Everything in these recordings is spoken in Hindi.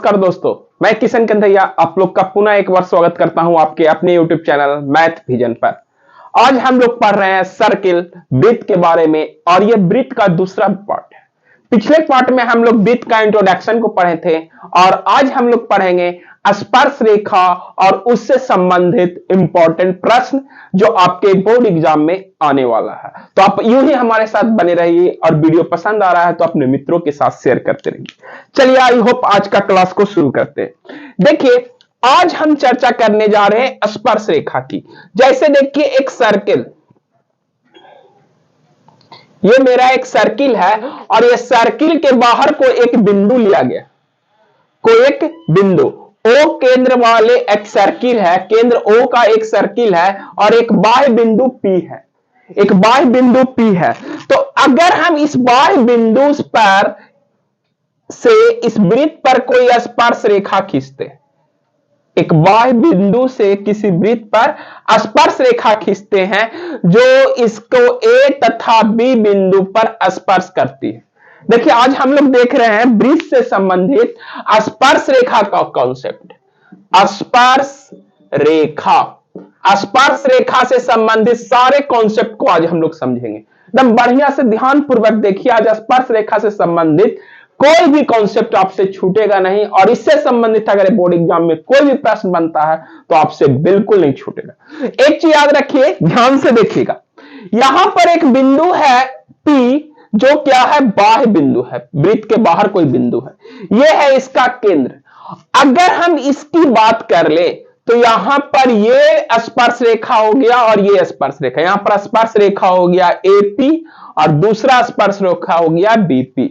नमस्कार दोस्तों, मैं किशन कंधैया आप लोग का पुनः एक बार स्वागत करता हूं आपके अपने YouTube चैनल मैथ विजन पर। आज हम लोग पढ़ रहे हैं सर्किल वृत्त के बारे में और यह वृत्त का दूसरा पार्ट है। पिछले पार्ट में हम लोग वृत्त का इंट्रोडक्शन को पढ़े थे और आज हम लोग पढ़ेंगे स्पर्श रेखा और उससे संबंधित इंपॉर्टेंट प्रश्न जो आपके बोर्ड एग्जाम में आने वाला है। तो आप यूं ही हमारे साथ बने रहिए और वीडियो पसंद आ रहा है तो अपने मित्रों के साथ शेयर करते रहिए। चलिए आई होप आज का क्लास को शुरू करते हैं। देखिए आज हम चर्चा करने जा रहे हैं स्पर्श रेखा की। जैसे देखिए एक सर्किल, ये मेरा एक सर्किल है और ये सर्किल के बाहर को एक बिंदु लिया गया, कोई एक बिंदु O केंद्र वाले एक सर्किल है, केंद्र O का एक सर्किल है और एक बाह्य बिंदु P है, एक बाह्य बिंदु P है। तो अगर हम इस बाह्य बिंदु पर से इस वृत्त पर कोई स्पर्श रेखा खींचते, एक बाह्य बिंदु से किसी वृत्त पर स्पर्श रेखा खींचते हैं जो इसको A तथा B बिंदु पर स्पर्श करती है। देखिए आज हम लोग देख रहे हैं वृत्त से संबंधित स्पर्श रेखा का कॉन्सेप्ट। स्पर्श रेखा, स्पर्श रेखा से संबंधित सारे कॉन्सेप्ट को आज हम लोग समझेंगे। एकदम बढ़िया से ध्यान पूर्वक देखिए, आज स्पर्श रेखा से संबंधित कोई भी कॉन्सेप्ट आपसे छूटेगा नहीं और इससे संबंधित अगर बोर्ड एग्जाम में कोई भी प्रश्न बनता है तो आपसे बिल्कुल नहीं छूटेगा। एक चीज याद रखिए, ध्यान से देखिएगा, यहां पर एक बिंदु है P जो क्या है, बाह्य बिंदु है, वृत्त के बाहर कोई बिंदु है, यह है इसका केंद्र। अगर हम इसकी बात कर ले तो यहां पर ये स्पर्श रेखा हो गया और ये स्पर्श रेखा, यहां पर स्पर्श रेखा हो गया AP और दूसरा स्पर्श रेखा हो गया BP।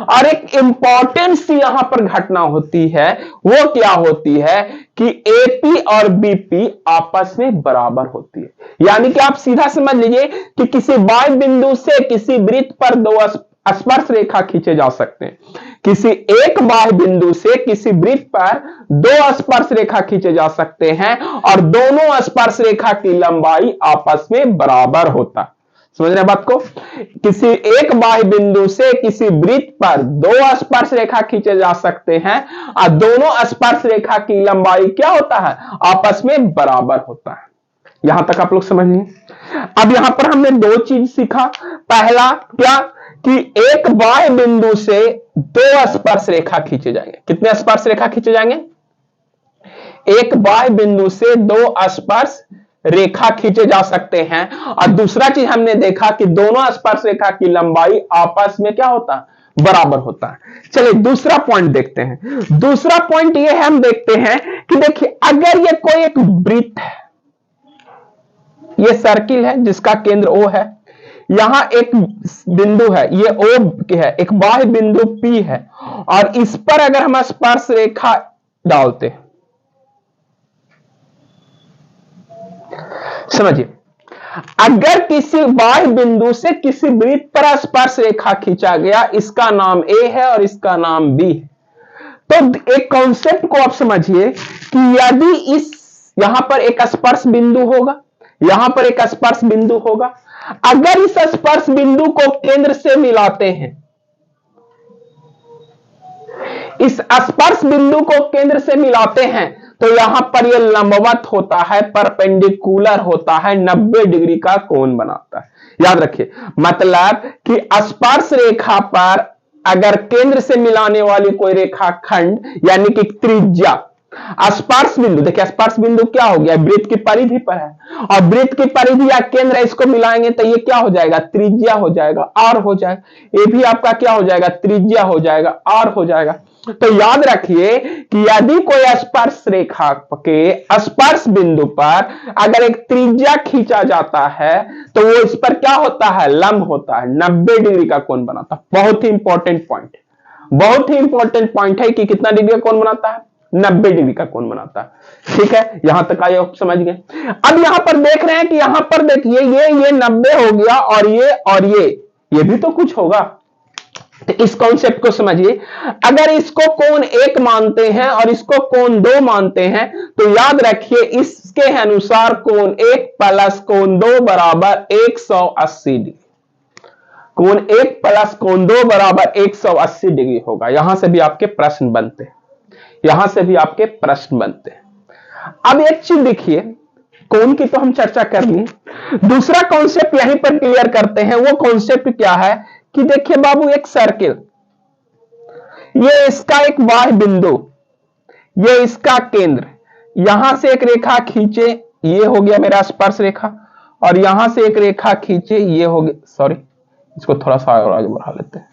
और एक इंपॉर्टेंट सी यहां पर घटना होती है, वो क्या होती है कि AP और BP आपस में बराबर होती है। यानी कि आप सीधा समझ लीजिए कि किसी बाह्य बिंदु से किसी वृत्त पर दो स्पर्श रेखा खींचे जा सकते हैं। किसी एक बाह्य बिंदु से किसी वृत्त पर दो स्पर्श रेखा खींचे जा सकते हैं और दोनों स्पर्श रेखा की लंबाई आपस में बराबर होता है। समझ रहे बात को? किसी एक बाह्य बिंदु से किसी वृत्त पर दो स्पर्श रेखा खींचे जा सकते हैं और दोनों स्पर्श रेखा की लंबाई क्या होता है, आपस में बराबर होता है। यहां तक आप लोग समझ लिए। अब यहां पर हमने दो चीज सीखा। पहला क्या कि एक बाह्य बिंदु से दो स्पर्श रेखा खींचे जाएंगे। कितने स्पर्श रेखा खींचे जाएंगे? एक बाह्य बिंदु से दो स्पर्श रेखा खींचे जा सकते हैं और दूसरा चीज हमने देखा कि दोनों स्पर्श रेखा की लंबाई आपस में क्या होता है, बराबर होता है। चलिए दूसरा पॉइंट देखते हैं। दूसरा पॉइंट ये है, हम देखते हैं कि देखिए अगर ये कोई एक वृत्त है, ये सर्किल है जिसका केंद्र O है, यहां एक बिंदु है, ये O है, एक बाह्य बिंदु P है और इस पर अगर हम स्पर्श रेखा डालते हैं, समझिए अगर किसी बाह्य बिंदु से किसी वृत्त पर स्पर्श रेखा खींचा गया, इसका नाम A है और इसका नाम B है। तो एक कॉन्सेप्ट को आप समझिए कि यदि यहां पर एक स्पर्श बिंदु होगा, यहां पर एक स्पर्श बिंदु होगा, अगर इस स्पर्श बिंदु को केंद्र से मिलाते हैं, इस स्पर्श बिंदु को केंद्र से मिलाते हैं तो यहां पर यह लंबवत होता है, परपेंडिकुलर होता है, 90 डिग्री का कोण बनाता है। याद रखिए, मतलब कि स्पर्श रेखा पर अगर केंद्र से मिलाने वाली कोई रेखा खंड यानी कि त्रिज्या, स्पर्श बिंदु, देखिए स्पर्श बिंदु क्या हो गया, वृत्त की परिधि पर है और वृत्त की परिधि या केंद्र इसको मिलाएंगे तो ये क्या हो जाएगा, त्रिज्या हो जाएगा, R हो जाएगा। ये भी आपका क्या हो जाएगा, त्रिज्या हो जाएगा, R हो जाएगा। तो याद रखिए कि यदि कोई स्पर्श रेखा के स्पर्श बिंदु पर अगर एक त्रिज्या खींचा जाता है तो वो इस पर क्या होता है, लंब होता है, 90 डिग्री का कोण बनाता है। बहुत ही इंपॉर्टेंट पॉइंट, बहुत ही इंपॉर्टेंट पॉइंट है कि कितना डिग्री का कोण बनाता है, 90 डिग्री का कोण बनाता है। ठीक है, यहां तक आइए आप समझ गए। अब यहां पर देख रहे हैं कि यहां पर देखिए ये 90 हो गया और ये भी तो कुछ होगा। तो इस कॉन्सेप्ट को समझिए, अगर इसको कोण 1 मानते हैं और इसको कोण 2 मानते हैं तो याद रखिए इसके अनुसार कोण 1 प्लस कोण 2 बराबर 180 डिग्री। कोण 1 प्लस कोण 2 बराबर 180 डिग्री होगा। यहां से भी आपके प्रश्न बनते हैं। यहां से भी आपके प्रश्न बनते हैं। अब एक चीज देखिए, कोण की तो हम चर्चा कर ली, दूसरा कॉन्सेप्ट यहीं पर क्लियर करते हैं। वो कॉन्सेप्ट क्या है कि देखिए बाबू, एक सर्किल, ये इसका एक बाह्य बिंदु, ये इसका केंद्र, यहां से एक रेखा खींचे, ये हो गया मेरा स्पर्श रेखा, और यहां से एक रेखा खींचे, ये हो गया, सॉरी इसको थोड़ा सा और आगे बढ़ा लेते हैं।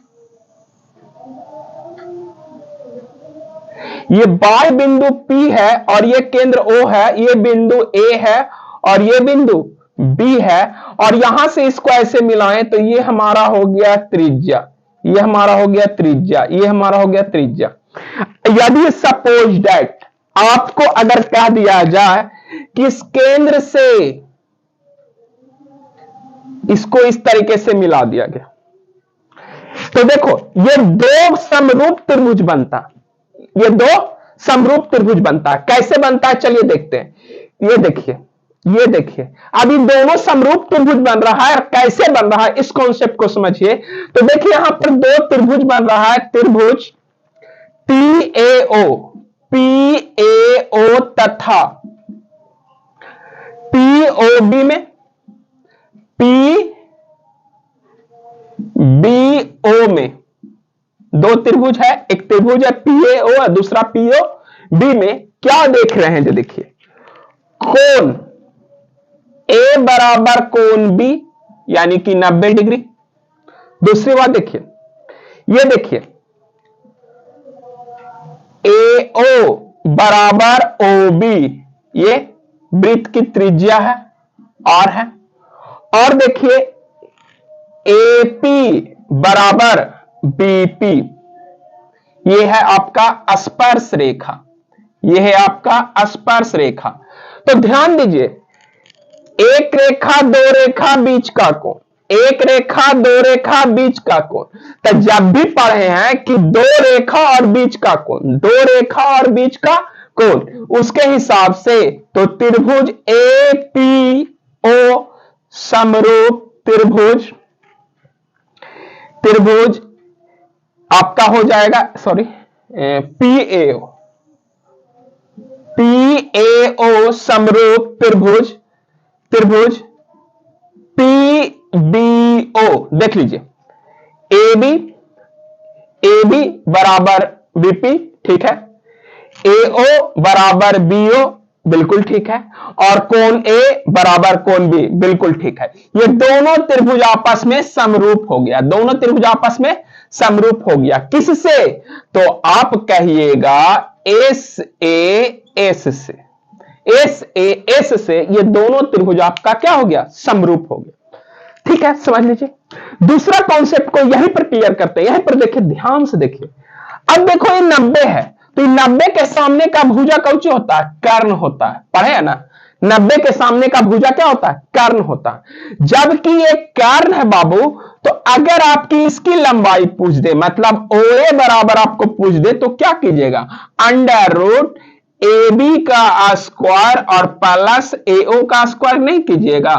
ये बाह्य बिंदु P है और ये केंद्र O है, ये बिंदु A है और ये बिंदु B है, और यहां से इसको ऐसे मिलाएं तो ये हमारा हो गया त्रिज्या, ये हमारा हो गया त्रिज्या, ये हमारा हो गया त्रिज्या। यदि सपोज दैट आपको अगर कह दिया जाए कि इस केंद्र से इसको इस तरीके से मिला दिया गया, तो देखो ये दो समरूप त्रिभुज बनता, ये दो समरूप त्रिभुज बनता है। कैसे बनता है चलिए देखते हैं। ये देखिए, ये देखिए, अब इन दोनों समरूप त्रिभुज बन रहा है, और कैसे बन रहा है इस कॉन्सेप्ट को समझिए। तो देखिए यहां पर दो त्रिभुज बन रहा है, त्रिभुज PAO, PAO तथा POB में PBO में दो त्रिभुज है, एक त्रिभुज है PAO और दूसरा POB में क्या देख रहे हैं, जो देखिए कोण A बराबर कोण B यानी कि 90 डिग्री। दूसरी बात देखिए, ये देखिए AO बराबर OB, ये वृत्त की त्रिज्या है R है, और देखिए AP बराबर BP, ये है आपका स्पर्श रेखा, ये है आपका स्पर्श रेखा। तो ध्यान दीजिए, एक रेखा दो रेखा बीच का कोण, एक रेखा दो रेखा बीच का कोण। तो जब भी पढ़े हैं कि दो रेखा और बीच का कोण, दो रेखा और बीच का कोण, उसके हिसाब से तो त्रिभुज APO समरूप त्रिभुज, त्रिभुज आपका हो जाएगा, सॉरी PAO समरूप त्रिभुज, त्रिभुज PBO। देख लीजिए AB बराबर BP, ठीक है, AO बराबर BO, बिल्कुल ठीक है, और कोण A बराबर कोण B, बिल्कुल ठीक है। ये दोनों त्रिभुज आपस में समरूप हो गया, दोनों त्रिभुज आपस में समरूप हो गया। किससे? तो आप कहिएगा SAS से, SAS से ये दोनों त्रिभुज आपका क्या हो गया, समरूप हो गया। ठीक है, समझ लीजिए। दूसरा कॉन्सेप्ट को यहीं पर क्लियर करते हैं, यहीं पर देखिए, ध्यान से देखिए। अब देखो ये 90 है, तो 90 के सामने का भुजा कौन होता है, कर्ण होता है, पढ़े है ना। 90 के सामने का भुजा क्या होता है, कर्ण होता है। जबकि ये कर्ण है बाबू, तो अगर आपकी इसकी लंबाई पूछ दे, मतलब OA बराबर आपको पूछ दे, तो क्या कीजिएगा, अंडर रूट AB का स्क्वायर और प्लस AO का स्क्वायर नहीं कीजिएगा,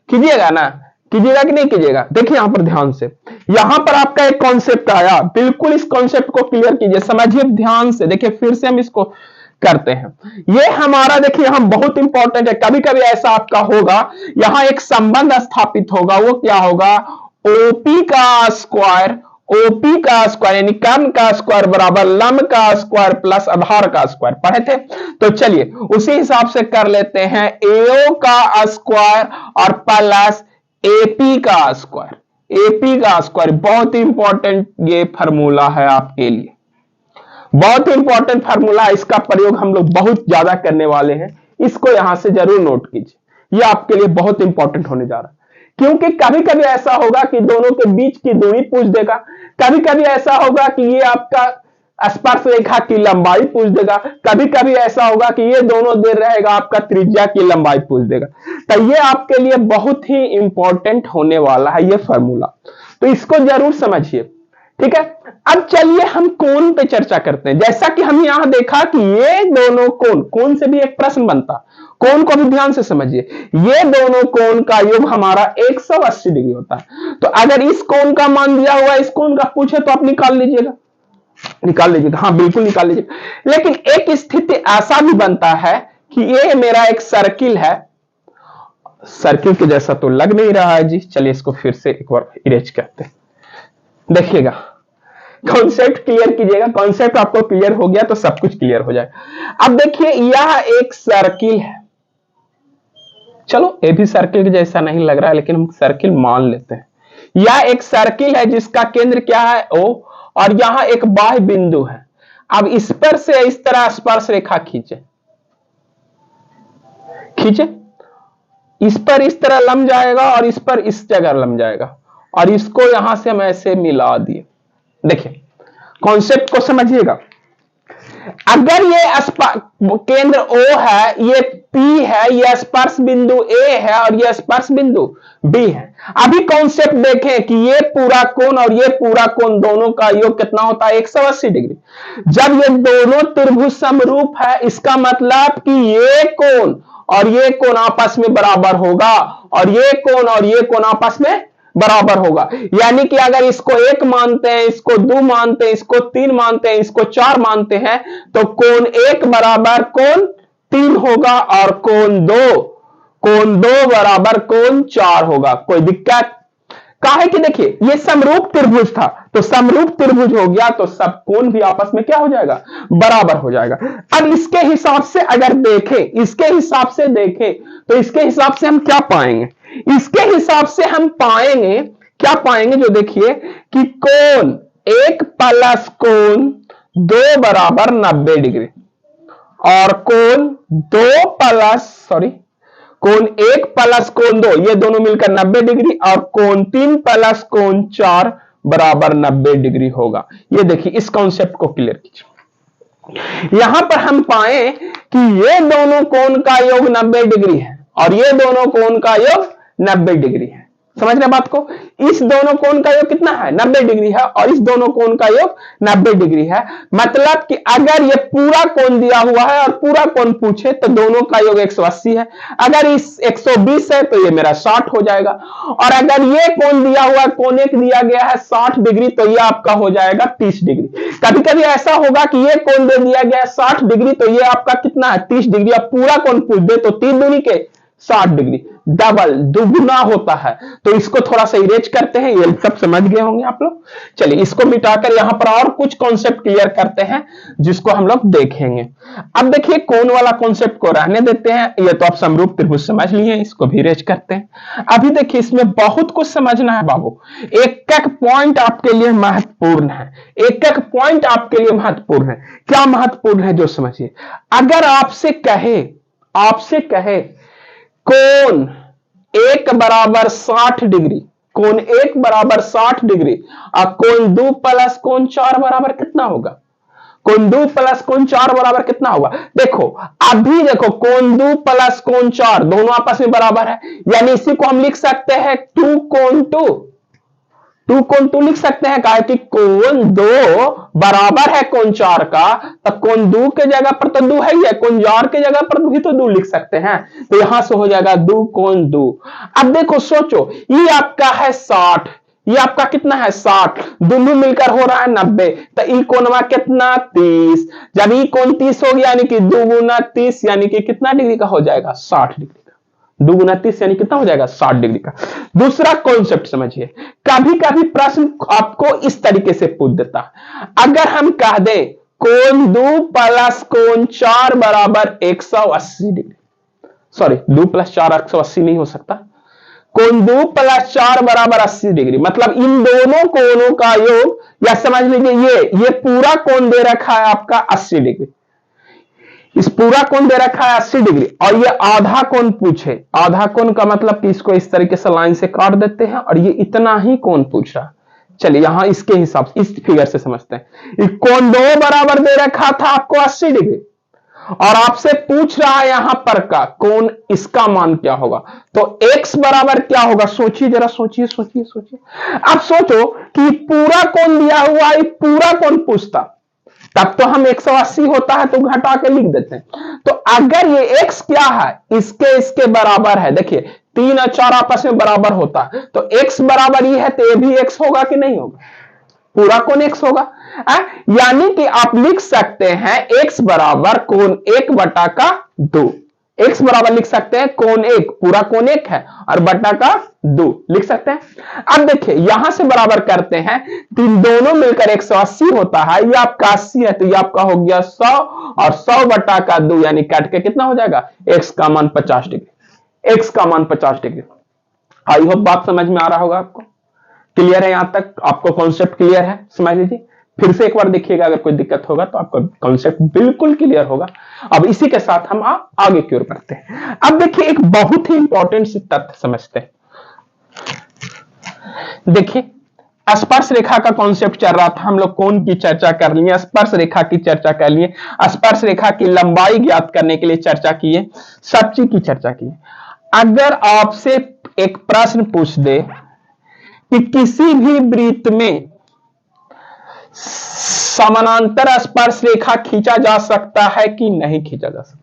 कीजिएगा ना, कीजिएगा कि नहीं कीजिएगा। देखिए यहां पर ध्यान से, यहां पर आपका एक कॉन्सेप्ट आया, बिल्कुल इस कॉन्सेप्ट को क्लियर कीजिए, समझिए ध्यान से। देखिए फिर से हम इसको करते हैं, ये हमारा देखिए यहां बहुत इंपॉर्टेंट है। कभी कभी ऐसा आपका होगा, यहां एक संबंध स्थापित होगा, वो क्या होगा, OP का स्क्वायर, OP का स्क्वायर यानी कर्ण का स्क्वायर बराबर लंब का स्क्वायर प्लस आधार का स्क्वायर, पढ़े थे। तो चलिए उसी हिसाब से कर लेते हैं, AO का स्क्वायर और प्लस AP का स्क्वायर, AP का स्क्वायर। बहुत ही इंपॉर्टेंट ये फार्मूला है आपके लिए, बहुत ही इंपॉर्टेंट फार्मूला, इसका प्रयोग हम लोग बहुत ज्यादा करने वाले हैं, इसको यहां से जरूर नोट कीजिए, ये आपके लिए बहुत इंपॉर्टेंट होने जा रहा है। क्योंकि कभी कभी ऐसा होगा कि दोनों के बीच की दूरी पूछ देगा, कभी कभी ऐसा होगा कि ये आपका स्पर्श रेखा की लंबाई पूछ देगा, कभी कभी ऐसा होगा कि ये दोनों दे रहेगा आपका त्रिज्या की लंबाई पूछ देगा। तो ये आपके लिए बहुत ही इंपॉर्टेंट होने वाला है ये फार्मूला, तो इसको जरूर समझिए। ठीक है, अब चलिए हम कोण पे चर्चा करते हैं। जैसा कि हम यहां देखा कि ये दोनों कोण, कोण से भी एक प्रश्न बनता, कोण को भी ध्यान से समझिए, ये दोनों कोण का योग हमारा 180 डिग्री होता है। तो अगर इस कोण का मान दिया हुआ इस कोण का पूछे तो आप निकाल लीजिएगा, निकाल लीजिएगा, हाँ बिल्कुल निकाल लीजिएगा। लेकिन एक स्थिति ऐसा भी बनता है कि ये मेरा एक सर्किल है, सर्किल के जैसा तो लग नहीं रहा है जी, चलिए इसको फिर से एक बार इरेज करते हैं। देखिएगा, कॉन्सेप्ट क्लियर कीजिएगा, कॉन्सेप्ट आपको क्लियर हो गया तो सब कुछ क्लियर हो जाएगा। अब देखिए यह एक सर्किल है, चलो ये भी सर्किल के जैसा नहीं लग रहा है लेकिन हम सर्किल मान लेते हैं। यह एक सर्किल है जिसका केंद्र क्या है O, और यहां एक बाह्य बिंदु है। अब इस पर से इस तरह स्पर्श रेखा खींचे, खींचे, इस पर इस तरह लम जाएगा और इस पर इस जगह लम जाएगा, और इसको यहां से हम ऐसे मिला दिए। देखिए कॉन्सेप्ट को समझिएगा, अगर ये केंद्र O है, ये P है, यह स्पर्श बिंदु A है और यह स्पर्श बिंदु B है। अभी कॉन्सेप्ट देखें कि ये पूरा कोण और ये पूरा कोण दोनों का योग कितना होता है, 180 डिग्री। जब ये दोनों त्रिभुज समरूप है, इसका मतलब कि ये कोण और ये कोण आपस में बराबर होगा, और ये कोण और ये कोण आपस में बराबर होगा। यानी कि अगर इसको 1 मानते हैं, इसको 2 मानते हैं, इसको 3 मानते हैं, इसको 4 मानते हैं, तो कोण 1 बराबर कोण 3 होगा और कोण 2 बराबर कोण 4 होगा। कोई दिक्कत काहे कि देखिए ये समरूप त्रिभुज था, तो समरूप त्रिभुज हो गया तो सब कोण भी आपस में क्या हो जाएगा, बराबर हो जाएगा। अब इसके हिसाब से अगर देखें, इसके हिसाब से देखें तो इसके हिसाब से हम क्या पाएंगे, इसके हिसाब से हम पाएंगे क्या पाएंगे, जो देखिए कि कोण 1 प्लस कोण 2 बराबर 90 डिग्री, और कोण 1 प्लस कोण 2 ये दोनों मिलकर 90 डिग्री, और कोण 3 प्लस कोण 4 बराबर 90 डिग्री होगा। ये देखिए इस कॉन्सेप्ट को क्लियर कीजिए। यहां पर हम पाए कि ये दोनों कोण का योग 90 डिग्री है और ये दोनों कोण का योग 90 डिग्री है। समझ रहे बात को, इस दोनों कोण का योग कितना है, 90 डिग्री है, और इस दोनों कोण का योग 90 डिग्री है। मतलब कि अगर ये पूरा कोण दिया हुआ है और पूरा कोण पूछे तो दोनों का योग 180 है। अगर इस 120 है तो ये मेरा 60 हो जाएगा, और अगर ये कोण दिया हुआ है, कोण एक दिया गया है 60 डिग्री, तो ये आपका हो जाएगा 30 डिग्री। कभी कभी ऐसा होगा कि ये कोण दे दिया गया है 60 डिग्री, तो ये आपका कितना है, 30 डिग्री। अब पूरा कोण पूछ दे तो 3 दूनी के 60 डिग्री, डबल दुगुना होता है। तो इसको थोड़ा सा इरेज करते हैं, ये सब समझ गए होंगे आप लोग। चलिए इसको मिटाकर यहां पर और कुछ कॉन्सेप्ट क्लियर करते हैं जिसको हम लोग देखेंगे। अब देखिए कोण वाला कॉन्सेप्ट को रहने देते हैं, ये तो आप समरूप त्रिभुज समझ लिए, इसको भी इरेज करते हैं। अभी देखिए इसमें बहुत कुछ समझना है बाबू, एक एक पॉइंट आपके लिए महत्वपूर्ण है, एक एक पॉइंट आपके लिए महत्वपूर्ण है। क्या महत्वपूर्ण है जो समझिए, अगर आपसे कहे कोण 1 बराबर 60 डिग्री, कोण 1 बराबर 60 डिग्री, और कोण 2 प्लस कोण 4 बराबर कितना होगा, कोण 2 प्लस कोण 4 बराबर कितना होगा। देखो अभी देखो कोण 2 प्लस कोण 4 दोनों आपस में बराबर है, यानी इसी को हम लिख सकते हैं 2 कोण 2 लिख सकते हैं। कहा कि कोण 2 बराबर है कोण 4 का, तो कोण 2 के जगह पर तो 2 है ही है, कोण 4 के जगह पर भी तो 2 लिख सकते हैं, तो यहां से हो जाएगा 2 कोण 2। अब देखो सोचो, ये आपका है 60, ये आपका कितना है 60, दोनों मिलकर हो रहा है 90, तो ई कोणवा कितना 30। जब ई कोण 30 हो गया यानी कि 2 गुना 30 यानी कि कितना डिग्री का हो जाएगा, 60 डिग्री। 2 गुना 30 यानी कितना हो जाएगा, 60 डिग्री का। दूसरा कॉन्सेप्ट समझिए, कभी कभी प्रश्न आपको इस तरीके से पूछ देता है, अगर हम कह दें कोण 2 प्लस कोण 4 बराबर 180 डिग्री, सॉरी 2 प्लस 4 180 नहीं हो सकता, कोण 2 प्लस 4 बराबर 80 डिग्री, मतलब इन दोनों कोणों का योग, या समझ लीजिए ये पूरा कोण दे रखा है आपका 80 डिग्री, इस पूरा कोण दे रखा है 80 डिग्री, और ये आधा कोण पूछे, आधा कोण का मतलब कि इसको इस तरीके से लाइन से काट देते हैं, और ये इतना ही कोण पूछ रहा है। चलिए यहां इसके हिसाब से इस फिगर से समझते हैं, कोण 2 बराबर दे रखा था आपको 80 डिग्री, और आपसे पूछ रहा है यहां पर का कोण, इसका मान क्या होगा, तो x बराबर क्या होगा, सोचिए जरा, सोचिए। अब सोचो कि पूरा कोण दिया हुआ है, पूरा कोण पूछता तब तो हम 180 होता है तो घटा के लिख देते हैं। तो अगर ये x क्या है, इसके बराबर है, देखिए 3 और 4 आपस में बराबर होता है, तो x बराबर ये है तो ये भी x होगा कि नहीं होगा, पूरा कोण x होगा। यानी कि आप लिख सकते हैं x बराबर कोण 1 बटा का 2। x बराबर लिख सकते हैं कोण 1, पूरा कोण 1 है और बटा का 2 लिख सकते हैं। अब देखिए यहां से बराबर करते हैं तो दोनों मिलकर 180 होता है, ये आपका 80 है तो ये आपका हो गया 100 और 100 बटा का 2 यानी काट के कितना हो जाएगा, x का मान 50 डिग्री, x का मान 50 डिग्री। आई होप बात समझ में आ रहा होगा आपको, क्लियर है? यहां तक आपको कॉन्सेप्ट क्लियर है? समझ लीजिए, फिर से एक बार देखिएगा, अगर कोई दिक्कत होगा तो आपका कॉन्सेप्ट बिल्कुल क्लियर होगा। अब इसी के साथ हम आगे की ओर बढ़ते हैं। अब देखिए एक बहुत ही इंपॉर्टेंट सी तथ्य समझते हैं। देखिए स्पर्श रेखा का कॉन्सेप्ट चल रहा था, हम लोग कोण की चर्चा कर लिए, स्पर्श रेखा की चर्चा कर लिए, स्पर्श रेखा की लंबाई ज्ञात करने के लिए चर्चा किए, सब चीज की चर्चा की। अगर आपसे एक प्रश्न पूछ दे कि किसी भी वृत्त में समानांतर स्पर्श रेखा खींचा जा सकता है कि नहीं खींचा जा सकता,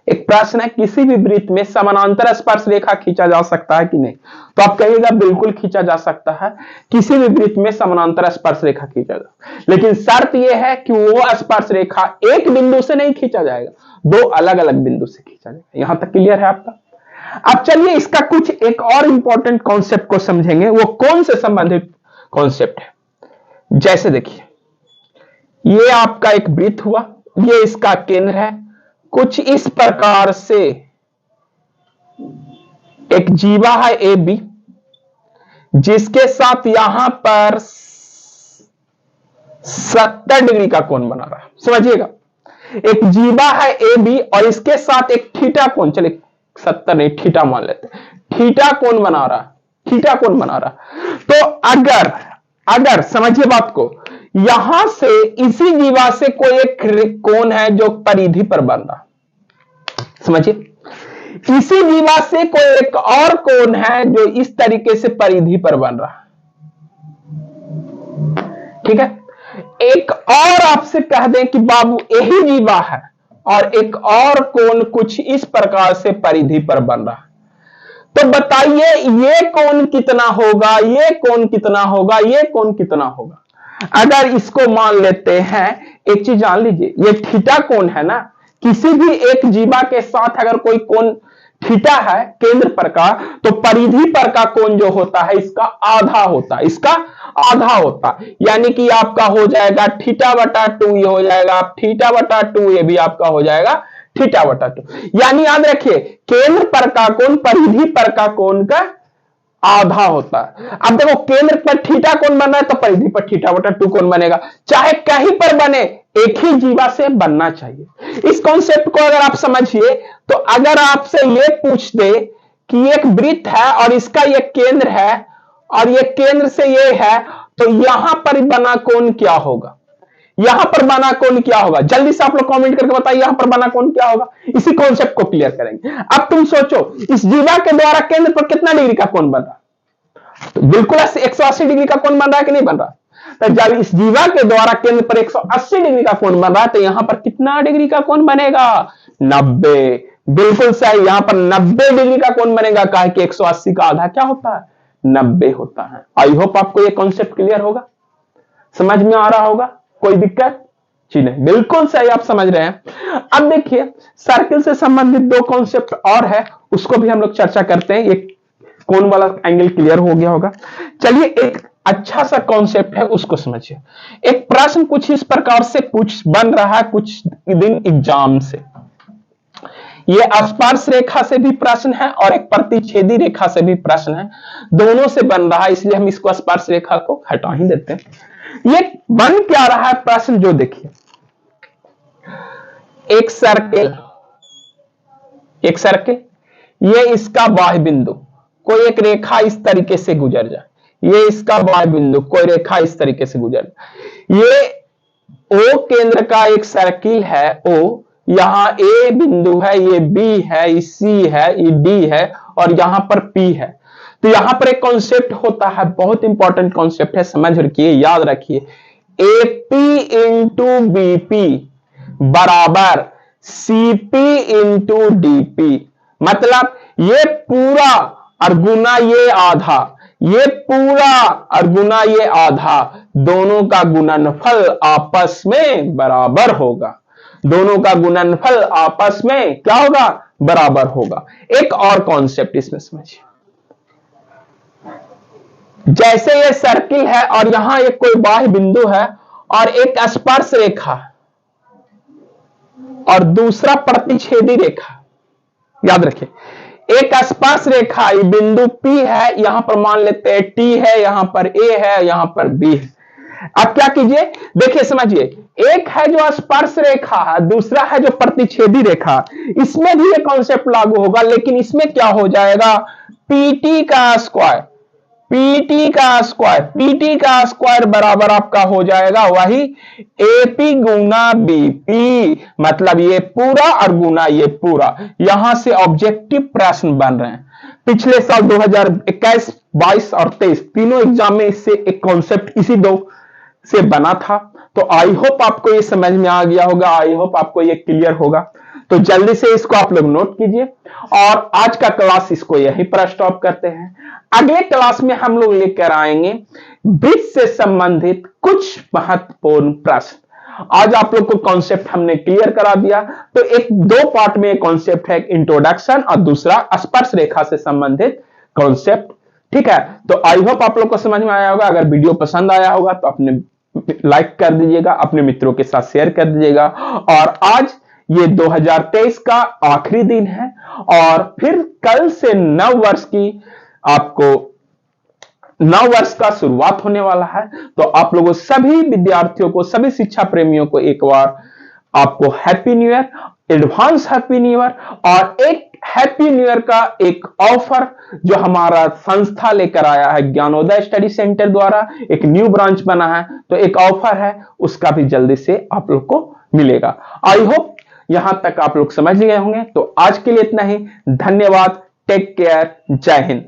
एक प्रश्न है, किसी भी वृत्त में समानांतर स्पर्श रेखा खींचा जा सकता है कि नहीं, तो आप कहिएगा बिल्कुल खींचा जा सकता है, किसी भी वृत्त में समानांतर स्पर्श रेखा खींचा जा, लेकिन शर्त यह है कि वो स्पर्श रेखा एक बिंदु से नहीं खींचा जाएगा, दो अलग अलग बिंदु से खींचा जाएगा। यहां तक क्लियर है आपका? अब चलिए इसका कुछ एक और इंपॉर्टेंट कॉन्सेप्ट को समझेंगे, वो कौन से संबंधित कॉन्सेप्ट है। जैसे देखिए ये आपका एक वृत्त हुआ, ये इसका केंद्र है, कुछ इस प्रकार से एक जीवा है ए बी, जिसके साथ यहां पर 70 डिग्री का कोण बना रहा है। समझिएगा, एक जीवा है ए बी और इसके साथ एक थीटा कोण, चलिए 70 नहीं थीटा मान लेते, थीटा कोण बना रहा है, थीटा कोण बना रहा। तो अगर समझिए बात को, यहां से इसी जीवा से कोई एक कोण है जो परिधि पर बन रहा, समझिए, इसी जीवा से कोई एक और कोण है जो इस तरीके से परिधि पर बन रहा, ठीक है। एक और आपसे कह दें कि बाबू यही जीवा है और एक और कोण कुछ इस प्रकार से परिधि पर बन रहा, तो बताइए ये कोण कितना होगा, ये कोण कितना होगा, ये कोण कितना होगा। अगर इसको मान लेते हैं, एक चीज जान लीजिए, ये थीटा कोण है ना, किसी भी एक जीवा के साथ अगर कोई कोण थीटा है केंद्र पर का, तो परिधि पर का कोण जो होता है इसका आधा होता है, इसका आधा होता, यानी कि आपका हो जाएगा थीटा बटा 2, ये हो जाएगा थीटा बटा 2, ये भी आपका हो जाएगा थीटा बटा 2। यानी याद रखिए केंद्र पर का कोण परिधि पर का कोण का आधा होता है। अब देखो केंद्र पर थीटा कोण बन रहा है तो परिधि पर थीटा बटा 2 कोण बनेगा, चाहे कहीं पर बने एक ही जीवा से बनना चाहिए। इस कॉन्सेप्ट को अगर आप समझिए तो अगर आपसे ये पूछ दे कि एक वृत्त है और इसका ये केंद्र है और ये केंद्र से ये है, तो यहां पर बना कोण क्या होगा, यहां पर बना कोण क्या होगा, जल्दी से आप लोग कमेंट करके बताइए यहां पर बना कोण क्या होगा। इसी कॉन्सेप्ट को क्लियर करेंगे। अब तुम सोचो इस जीवा के द्वारा केंद्र पर कितना डिग्री का कोण बन रहा, तो बिल्कुल 180 डिग्री का कोण बन रहा है कि नहीं बन रहा। तो जब इस जीवा के द्वारा केंद्र पर 180 डिग्री का कोण बन रहा है तो यहां पर कितना डिग्री का कोण बनेगा, 90। बिल्कुल सही, यहां पर 90 डिग्री का कोण बनेगा, काहे कि 180 का आधा क्या होता है, 90 होता है। आई होप आपको ये कॉन्सेप्ट क्लियर होगा, समझ में आ रहा होगा, कोई दिक्कत जी नहीं, बिल्कुल सही आप समझ रहे हैं। अब देखिए सर्किल से संबंधित दो कॉन्सेप्ट और है, उसको भी हम लोग चर्चा करते हैं। एक कोण वाला एंगल क्लियर हो गया होगा, चलिए एक अच्छा सा कॉन्सेप्ट है उसको समझिए। एक प्रश्न कुछ इस प्रकार से बन रहा है कुछ दिन एग्जाम से, ये स्पर्श रेखा से भी प्रश्न है और एक प्रतिच्छेदी रेखा से भी प्रश्न है, दोनों से बन रहा है, इसलिए हम इसको स्पर्श रेखा को हटा ही देते हैं। ये बन क्या रहा है प्रश्न, जो देखिए एक सर्किल, ये इसका बाह्य बिंदु, कोई एक रेखा इस तरीके से गुजर जाए, ये इसका बाह्य बिंदु, कोई रेखा इस तरीके से गुजर जाए, ये ओ केंद्र का एक सर्किल है ओ, यहां ए बिंदु है, ये बी है, ये सी है, ये डी है और यहां पर पी है। तो यहां पर एक कॉन्सेप्ट होता है, बहुत इंपॉर्टेंट कॉन्सेप्ट है, समझ रखिए, याद रखिए, एपी इंटू बीपी बराबर सीपी इंटू डीपी, मतलब ये पूरा और गुना ये आधा, ये पूरा और गुना ये आधा, दोनों का गुणनफल आपस में बराबर होगा। दोनों का गुणनफल आपस में क्या होगा? बराबर होगा। एक और कॉन्सेप्ट इसमें समझिए, जैसे ये सर्किल है और यहां एक कोई बाह्य बिंदु है और एक स्पर्श रेखा और दूसरा प्रतिच्छेदी रेखा। याद रखिए, एक स्पर्श रेखा ये बिंदु P है, यहां पर मान लेते हैं T है, यहां पर A है, यहां पर B है। अब क्या कीजिए, देखिए समझिए, एक है जो स्पर्श रेखा है, दूसरा है जो प्रतिच्छेदी रेखा। इसमें भी ये कॉन्सेप्ट लागू होगा, लेकिन इसमें क्या हो जाएगा? PT का स्क्वायर, PT का स्क्वायर बराबर आपका हो जाएगा वही AP गुना BP, मतलब ये पूरा और गुना ये पूरा। यहां से ऑब्जेक्टिव प्रश्न बन रहे हैं। पिछले साल 2021, 22 और 23 तीनों एग्जाम में इससे एक कॉन्सेप्ट इसी दो से बना था। तो आई होप आपको ये समझ में आ गया होगा, आई होप आपको ये क्लियर होगा। तो जल्दी से इसको आप लोग नोट कीजिए और आज का क्लास इसको यहीं पर स्टॉप करते हैं। अगले क्लास में हम लोग लेकर आएंगे वृत्त से संबंधित कुछ महत्वपूर्ण प्रश्न। आज आप लोग को कॉन्सेप्ट हमने क्लियर करा दिया। तो एक दो पार्ट में कॉन्सेप्ट है, इंट्रोडक्शन और दूसरा स्पर्श रेखा से संबंधित कॉन्सेप्ट। ठीक है, तो आई होप आप लोग को समझ में आया होगा। अगर वीडियो पसंद आया होगा तो अपने लाइक कर दीजिएगा, अपने मित्रों के साथ शेयर कर दीजिएगा। और आज ये 2023 का आखिरी दिन है और फिर कल से नव वर्ष की आपको नव वर्ष का शुरुआत होने वाला है। तो आप लोगों सभी विद्यार्थियों को, सभी शिक्षा प्रेमियों को एक बार आपको happy new year, advance happy new year. और एक हैप्पी न्यू ईयर का एक ऑफर जो हमारा संस्था लेकर आया है, ज्ञानोदय स्टडी सेंटर द्वारा एक न्यू ब्रांच बना है, तो एक ऑफर है, उसका भी जल्दी से आप लोग को मिलेगा। आई होप यहां तक आप लोग समझ गए होंगे। तो आज के लिए इतना ही, धन्यवाद, टेक केयर, जय हिंद।